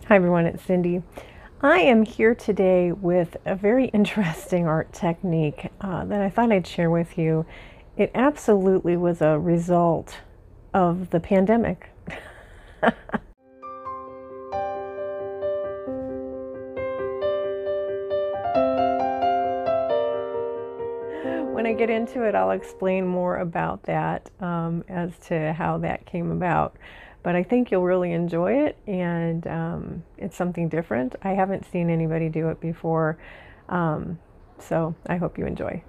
Hi everyone, it's Cyndi. I am here today with a very interesting art technique that I thought I'd share with you. It absolutely was a result of the pandemic. When I get into it, I'll explain more about that as to how that came about. But I think you'll really enjoy it, and it's something different. I haven't seen anybody do it before, so I hope you enjoy.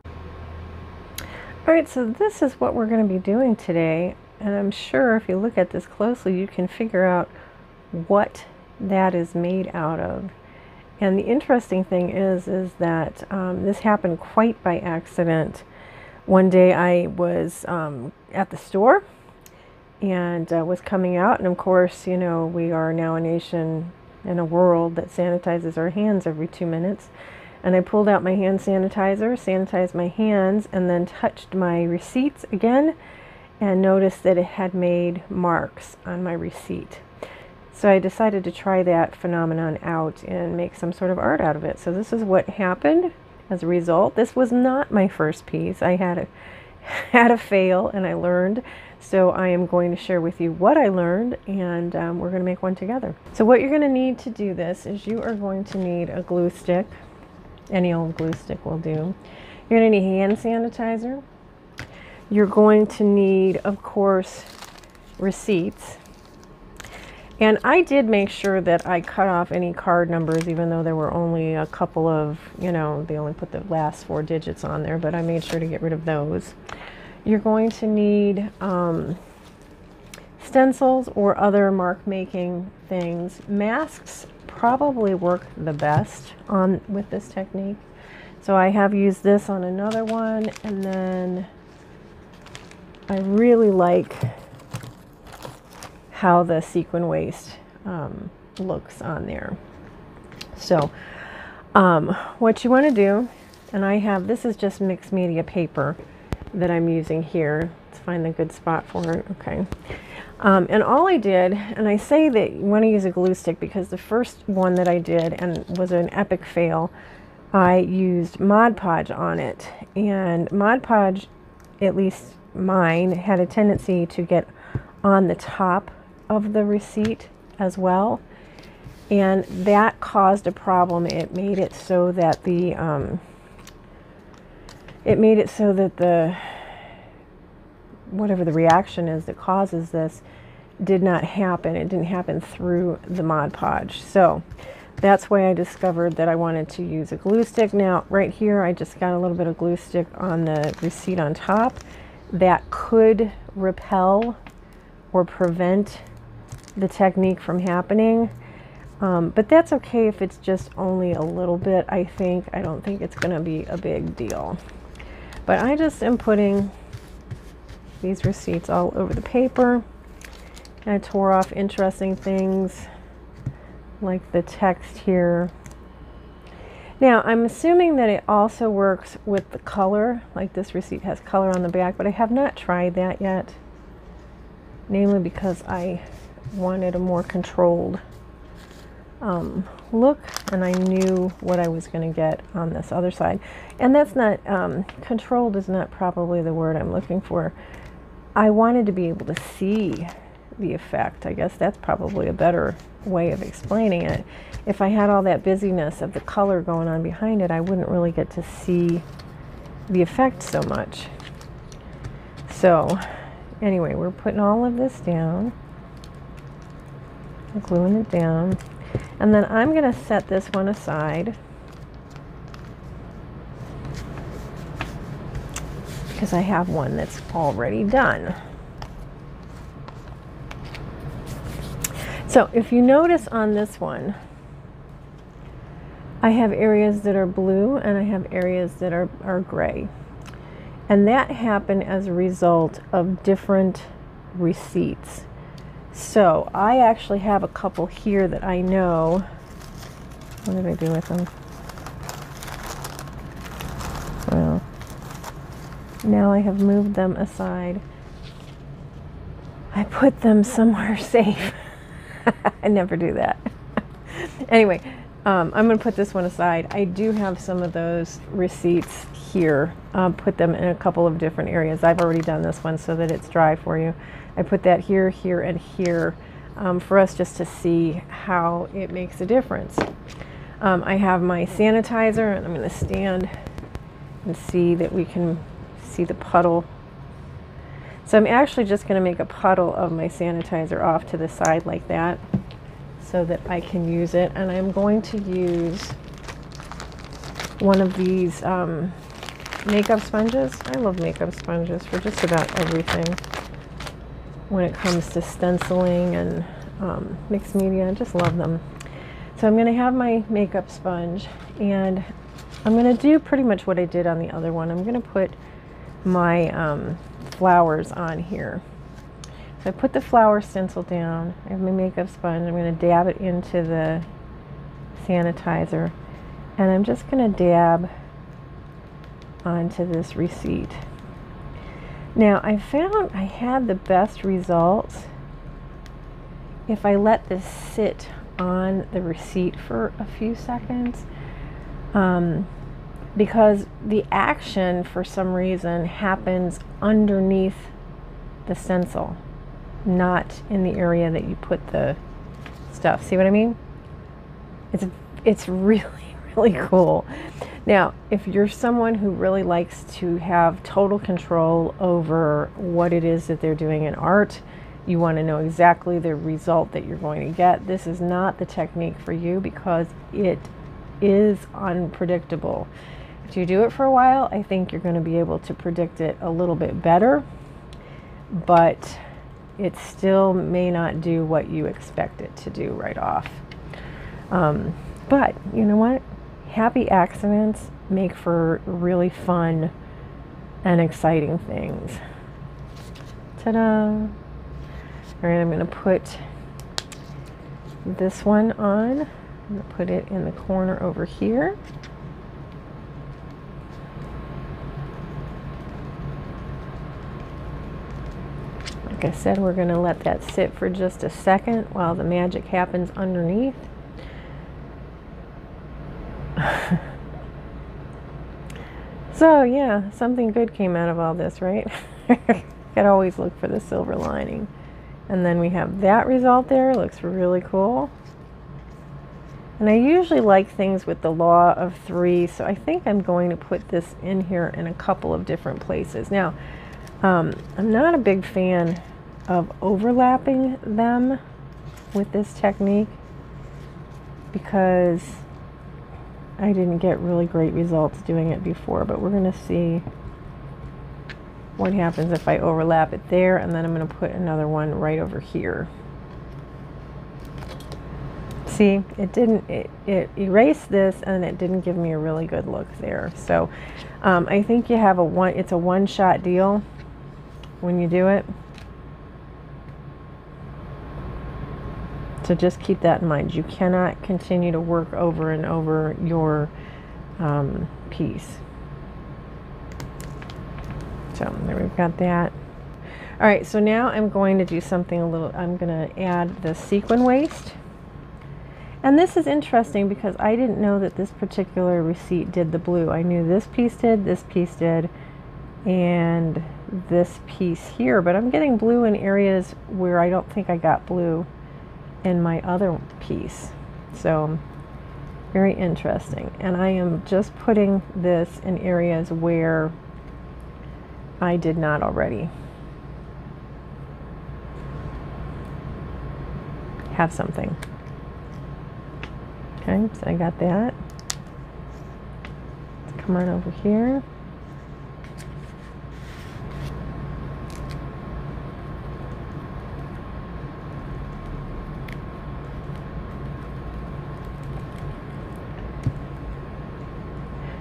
All right, so this is what we're going to be doing today, and I'm sure if you look at this closely, you can figure out what that is made out of. And the interesting thing is that this happened quite by accident. One day I was at the store and was coming out, and of course, you know, we are now a nation in a world that sanitizes our hands every 2 minutes. And I pulled out my hand sanitizer, sanitized my hands, and then touched my receipts again and noticed that it had made marks on my receipt. So I decided to try that phenomenon out and make some sort of art out of it. So this is what happened as a result. This was not my first piece. I had a fail and I learned. So I am going to share with you what I learned, and we're going to make one together. So what you're going to need to do this is you are going to need a glue stick. Any old glue stick will do. You're going to need hand sanitizer. You're going to need, of course, receipts. And I did make sure that I cut off any card numbers, even though there were only a couple of, you know, they only put the last 4 digits on there, but I made sure to get rid of those. You're going to need stencils or other mark making things. Masks probably work the best with this technique. So I have used this on another one, and then I really like how the sequin waist looks on there. So what you want to do, and I have, this is just mixed media paper that I'm using here. Let's find the good spot for it. Okay. And all I did, and I say that you want to use a glue stick because the first one that I did and was an epic fail, I used Mod Podge on it. And Mod Podge, at least mine, had a tendency to get on the top of the receipt as well, and that caused a problem. It made it so that the whatever the reaction is that causes this did not happen. It didn't happen through the Mod Podge. So that's why I discovered that I wanted to use a glue stick. Now right here I just got a little bit of glue stick on the receipt on top. That could repel or prevent the technique from happening, but that's okay if it's just only a little bit. I don't think it's going to be a big deal. But I just am putting these receipts all over the paper, and I tore off interesting things like the text here. Now I'm assuming that it also works with the color, like this receipt has color on the back, but I have not tried that yet, namely because I wanted a more controlled look, and I knew what I was going to get on this other side. And that's not, controlled is not probably the word I'm looking for. I wanted to be able to see the effect. I guess that's probably a better way of explaining it. If I had all that busyness of the color going on behind it, I wouldn't really get to see the effect so much. So anyway, we're putting all of this down, gluing it down, and then I'm going to set this one aside because I have one that's already done. So if you notice on this one, I have areas that are blue and I have areas that are gray. And that happened as a result of different receipts. So I actually have a couple here that I know. What did I do with them? Well, now I have moved them aside. I put them somewhere safe. I never do that. Anyway, I'm going to put this one aside. I do have some of those receipts here. Put them in a couple of different areas. I've already done this one so that it's dry for you. I put that here, here, and here for us just to see how it makes a difference. I have my sanitizer, and I'm going to stand and see that we can see the puddle. So I'm actually just going to make a puddle of my sanitizer off to the side like that so that I can use it. And I'm going to use one of these makeup sponges. I love makeup sponges for just about everything when it comes to stenciling and mixed media. I just love them. So I'm going to have my makeup sponge, and I'm going to do pretty much what I did on the other one. I'm going to put my flowers on here. So I put the flower stencil down. I have my makeup sponge. I'm going to dab it into the sanitizer, and I'm just going to dab onto this receipt. Now I found I had the best results if I let this sit on the receipt for a few seconds, because the action for some reason happens underneath the stencil, not in the area that you put the stuff. See what I mean? It's really, really cool. Now, if you're someone who really likes to have total control over what it is that they're doing in art, you want to know exactly the result that you're going to get, this is not the technique for you because it is unpredictable. If you do it for a while, I think you're going to be able to predict it a little bit better, but it still may not do what you expect it to do right off. But you know what? Happy accidents make for really fun and exciting things. Ta-da! All right, I'm going to put this one on. I'm going to put it in the corner over here. Like I said, we're going to let that sit for just a second while the magic happens underneath. So yeah, something good came out of all this, right? Could always look for the silver lining. And then we have that result there. Looks really cool. And I usually like things with the law of three, so I think I'm going to put this in here in a couple of different places. Now, I'm not a big fan of overlapping them with this technique because I didn't get really great results doing it before, but we're going to see what happens if I overlap it there, and then I'm going to put another one right over here. See, it didn't, it erased this, and it didn't give me a really good look there. So I think you have it's a one-shot deal when you do it. So just keep that in mind. You cannot continue to work over and over your piece. So there we've got that. All right, so now I'm going to do something I'm going to add the sequin waste. And this is interesting because I didn't know that this particular receipt did the blue. I knew this piece did, and this piece here, but I'm getting blue in areas where I don't think I got blue in my other piece. So very interesting. And I am just putting this in areas where I did not already have something. Okay, so I got that. Let's come on over here.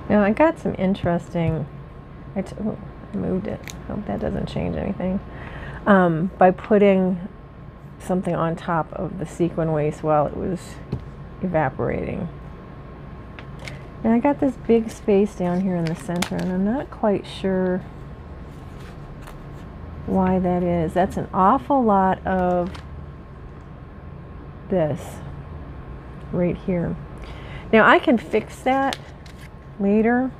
Now I got some interesting, I moved it, hope that doesn't change anything, by putting something on top of the sequin waste while it was evaporating. And I got this big space down here in the center, and I'm not quite sure why that is. That's an awful lot of this. right here. Now I can fix that later.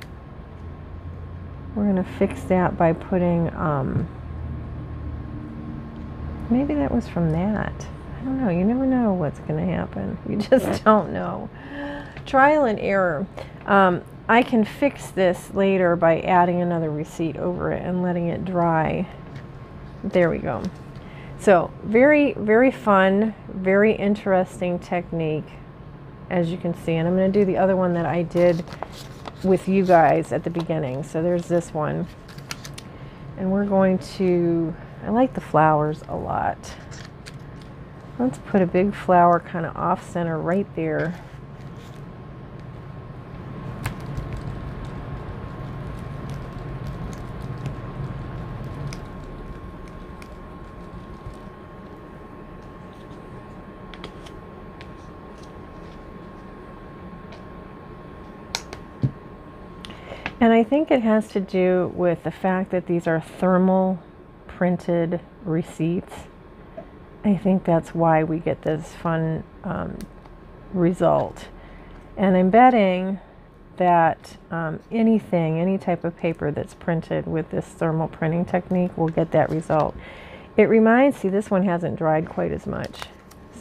We're going to fix that by putting, maybe that was from that. I don't know. You never know what's going to happen. You just don't know. Trial and error. I can fix this later by adding another receipt over it and letting it dry. There we go. So very, very fun, very interesting technique, as you can see. And I'm going to do the other one that I did with you guys at the beginning. So there's this one. And we're going to, I like the flowers a lot. Let's put a big flower kind of off center right there. And I think it has to do with the fact that these are thermal printed receipts. I think that's why we get this fun result. And I'm betting that any type of paper that's printed with this thermal printing technique will get that result. It reminds, see, this one hasn't dried quite as much,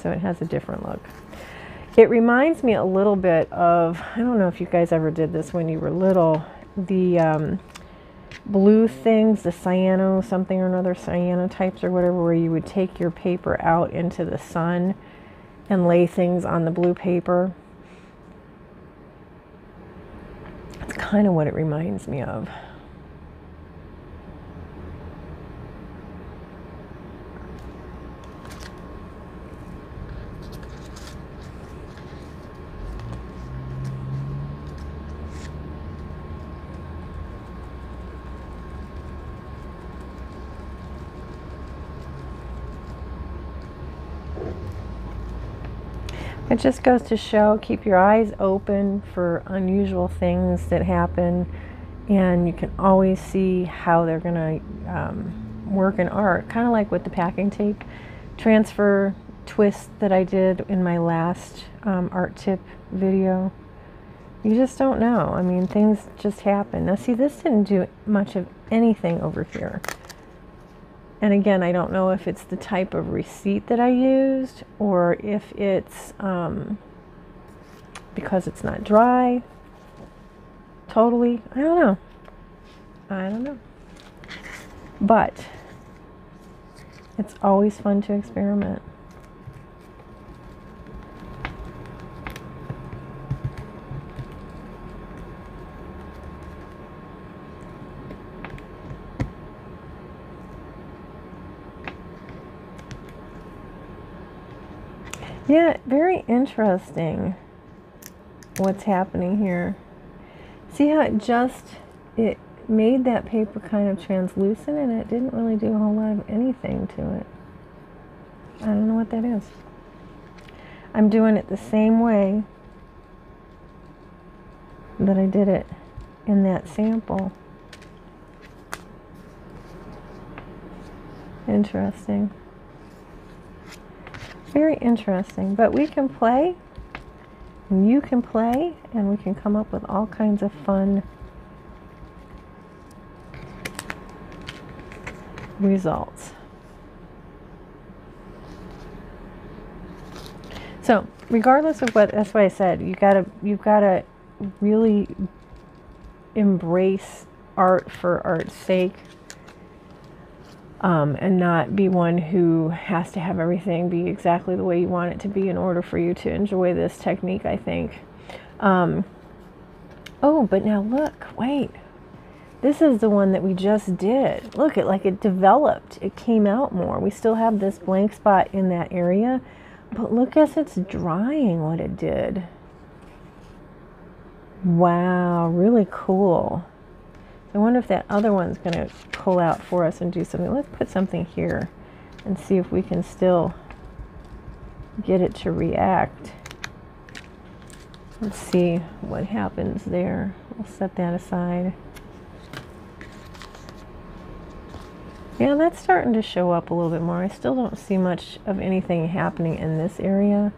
so it has a different look. It reminds me a little bit of, I don't know if you guys ever did this when you were little, the blue things, the cyano something or another, cyanotypes or whatever, where you would take your paper out into the sun and lay things on the blue paper. It's kind of what it reminds me of. It just goes to show, keep your eyes open for unusual things that happen, and you can always see how they're going to work in art. Kind of like with the packing tape transfer twist that I did in my last art tip video. You just don't know. I mean, things just happen. Now see, this didn't do much of anything over here. And again, I don't know if it's the type of receipt that I used, or if it's because it's not dry totally. I don't know. I don't know. But it's always fun to experiment. Yeah, very interesting what's happening here. See how it made that paper kind of translucent, and it didn't really do a whole lot of anything to it. I don't know what that is. I'm doing it the same way that I did it in that sample. Interesting. Very interesting. But we can play, and you can play, and we can come up with all kinds of fun results. So regardless of what, that's why I said, you've got to really embrace art for art's sake. And not be one who has to have everything be exactly the way you want it to be in order for you to enjoy this technique, I think. Oh, but now look, wait. This is the one that we just did. Look, it developed. It came out more. We still have this blank spot in that area, but look as it's drying what it did. Wow, really cool. I wonder if that other one's going to pull out for us and do something. Let's put something here and see if we can still get it to react. Let's see what happens there. We'll set that aside. Yeah, that's starting to show up a little bit more. I still don't see much of anything happening in this area.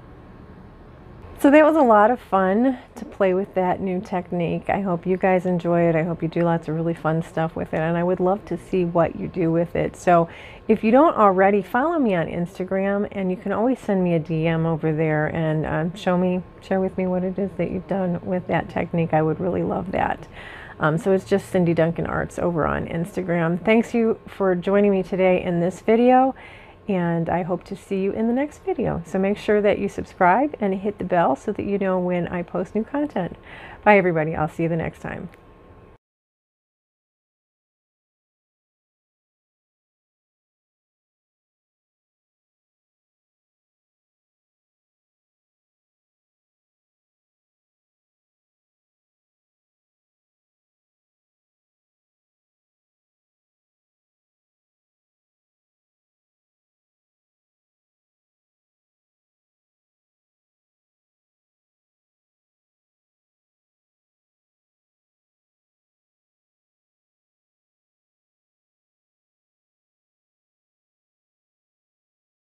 So that was a lot of fun to play with that new technique. I hope you guys enjoy it. I hope you do lots of really fun stuff with it, and I would love to see what you do with it. So if you don't already, follow me on Instagram, and you can always send me a DM over there and share with me what it is that you've done with that technique. I would really love that. So it's just Cyndi Duncan Arts over on Instagram. Thanks you for joining me today in this video, and I hope to see you in the next video. So make sure that you subscribe and hit the bell so that you know when I post new content. Bye everybody, I'll see you the next time.